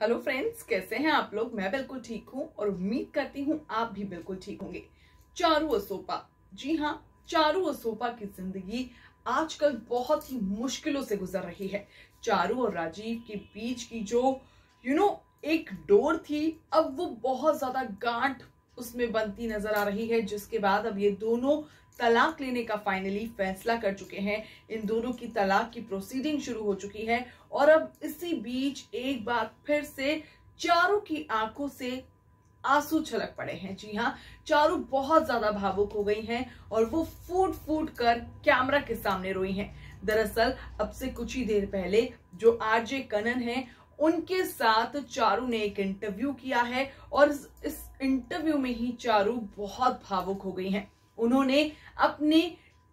Hello friends, कैसे हैं आप लोग। मैं बिल्कुल ठीक हूं और उम्मीद करती हूं आप भी बिल्कुल ठीक होंगे। चारू असोपा, जी हाँ, चारू असोपा की जिंदगी आजकल बहुत ही मुश्किलों से गुजर रही है। चारू और राजीव के बीच की जो एक डोर थी, अब वो बहुत ज्यादा गांठ उसमें बनती नजर आ रही है, जिसके बाद अब ये दोनों तलाक लेने का फाइनली फैसला कर चुके हैं। इन दोनों की तलाक की प्रोसीडिंग शुरू हो चुकी है और अब इसी बीच एक बार फिर से चारू की आंखों से आंसू छलक पड़े हैं। जी हाँ, चारू बहुत ज्यादा भावुक हो गई हैं और वो फूट फूट कर कैमरा के सामने रोई हैं। दरअसल अब से कुछ ही देर पहले जो आरजे कनन है, उनके साथ चारू ने एक इंटरव्यू किया है और इस इंटरव्यू में ही चारू बहुत भावुक हो गई हैं। उन्होंने अपने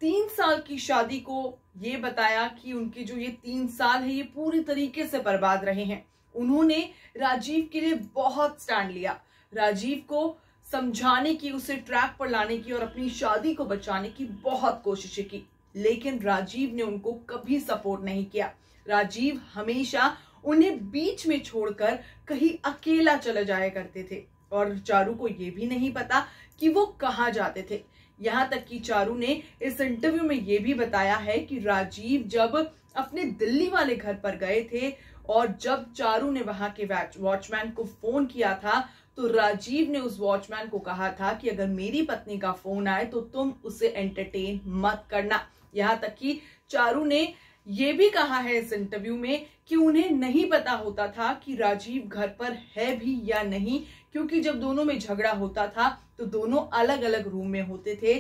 3 साल की शादी को ये बताया कि उनके जो ये 3 साल है ये पूरी तरीके से बर्बाद रहे हैं। उन्होंने राजीव के लिए बहुत स्टैंड लिया, राजीव को समझाने की, उसे ट्रैक पर लाने की और अपनी शादी को बचाने की बहुत कोशिशें की, लेकिन राजीव ने उनको कभी सपोर्ट नहीं किया। राजीव हमेशा उन्हें बीच में छोड़कर कहीं अकेला चले जाया करते थे और चारू को ये भी नहीं पता कि वो कहाँ जाते थे। यहाँ तक कि चारू ने इस इंटरव्यू में ये भी बताया है कि राजीव जब अपने दिल्ली वाले घर पर गए थे और जब चारू ने वहां के वॉचमैन को फोन किया था, तो राजीव ने उस वॉचमैन को कहा था कि अगर मेरी पत्नी का फोन आए तो तुम उसे एंटरटेन मत करना। यहाँ तक कि चारू ने ये भी कहा है इस इंटरव्यू में कि उन्हें नहीं पता होता था कि राजीव घर पर है भी या नहीं, क्योंकि जब दोनों में झगड़ा होता था तो दोनों अलग अलग रूम में होते थे।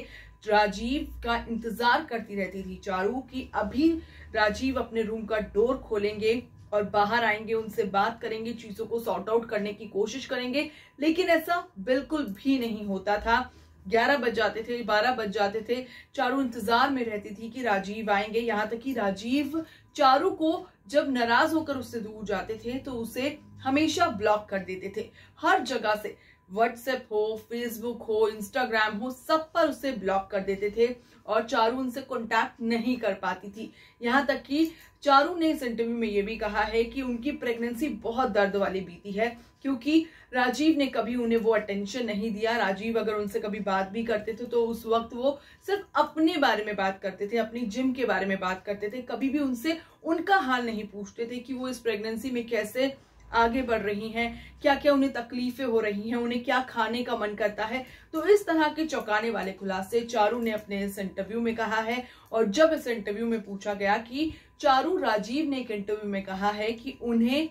राजीव का इंतजार करती रहती थी चारू कि अभी राजीव अपने रूम का डोर खोलेंगे और बाहर आएंगे, उनसे बात करेंगे, चीजों को सॉर्ट आउट करने की कोशिश करेंगे, लेकिन ऐसा बिल्कुल भी नहीं होता था। 11 बज जाते थे, 12 बज जाते थे, चारू इंतजार में रहती थी कि राजीव आएंगे। यहाँ तक कि राजीव चारू को जब नाराज होकर उससे दूर जाते थे तो उसे हमेशा ब्लॉक कर देते थे। हर जगह से, व्हाट्सएप हो, फेसबुक हो, इंस्टाग्राम हो, सब पर उसे ब्लॉक कर देते थे और चारू उनसे कांटेक्ट नहीं कर पाती थी। यहाँ तक कि चारू ने इस इंटरव्यू में ये भी कहा है कि उनकी प्रेगनेंसी बहुत दर्द वाली बीती है, क्योंकि राजीव ने कभी उन्हें वो अटेंशन नहीं दिया। राजीव अगर उनसे कभी बात भी करते थे तो उस वक्त वो सिर्फ अपने बारे में बात करते थे, अपनी जिम के बारे में बात करते थे, कभी भी उनसे उनका हाल नहीं पूछते थे कि वो इस प्रेगनेंसी में कैसे आगे बढ़ रही हैं, क्या क्या उन्हें तकलीफें हो रही हैं, उन्हें क्या खाने का मन करता है। तो इस तरह के चौंकाने वाले खुलासे चारू ने अपने इस इंटरव्यू में कहा है। और जब इस इंटरव्यू में पूछा गया कि चारू, राजीव ने एक इंटरव्यू में कहा है कि उन्हें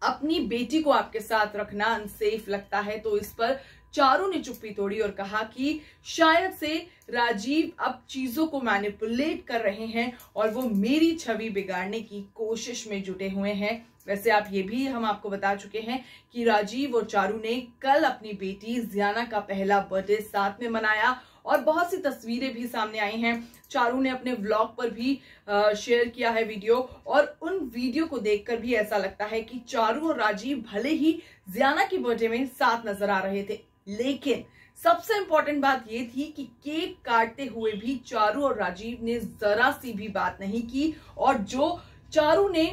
अपनी बेटी को आपके साथ रखना अनसेफ लगता है, तो इस पर चारू ने चुप्पी तोड़ी और कहा कि शायद से राजीव अब चीजों को मैनिपुलेट कर रहे हैं और वो मेरी छवि बिगाड़ने की कोशिश में जुटे हुए हैं। वैसे आप ये भी हम आपको बता चुके हैं कि राजीव और चारू ने कल अपनी बेटी जियाना का पहला बर्थडे साथ में मनाया और बहुत सी तस्वीरें भी सामने आई हैं। चारू ने अपने व्लॉग पर भी शेयर किया है वीडियो, और उन वीडियो को देखकर भी ऐसा लगता है कि चारू और राजीव भले ही जियाना की बर्थडे में साथ नजर आ रहे थे, लेकिन सबसे इंपॉर्टेंट बात ये थी कि केक काटते हुए भी चारू और राजीव ने जरा सी भी बात नहीं की। और जो चारू ने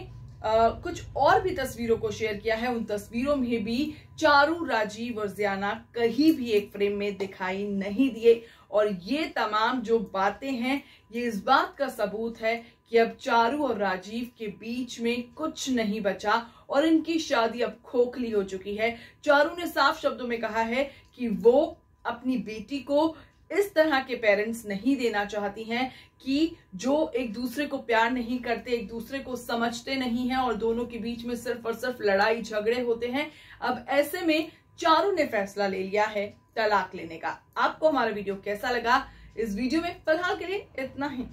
कुछ और भी तस्वीरों को शेयर किया है, उन तस्वीरों में भी चारू, राजीव और जियाना कहीं भी एक फ्रेम में दिखाई नहीं दिए। और ये तमाम जो बातें हैं, ये इस बात का सबूत है कि अब चारू और राजीव के बीच में कुछ नहीं बचा और इनकी शादी अब खोखली हो चुकी है। चारू ने साफ शब्दों में कहा है कि वो अपनी बेटी को इस तरह के पेरेंट्स नहीं देना चाहती हैं कि जो एक दूसरे को प्यार नहीं करते, एक दूसरे को समझते नहीं हैं और दोनों के बीच में सिर्फ और सिर्फ लड़ाई झगड़े होते हैं। अब ऐसे में चारू ने फैसला ले लिया है तलाक लेने का। आपको हमारा वीडियो कैसा लगा? इस वीडियो में फिलहाल के लिए इतना ही।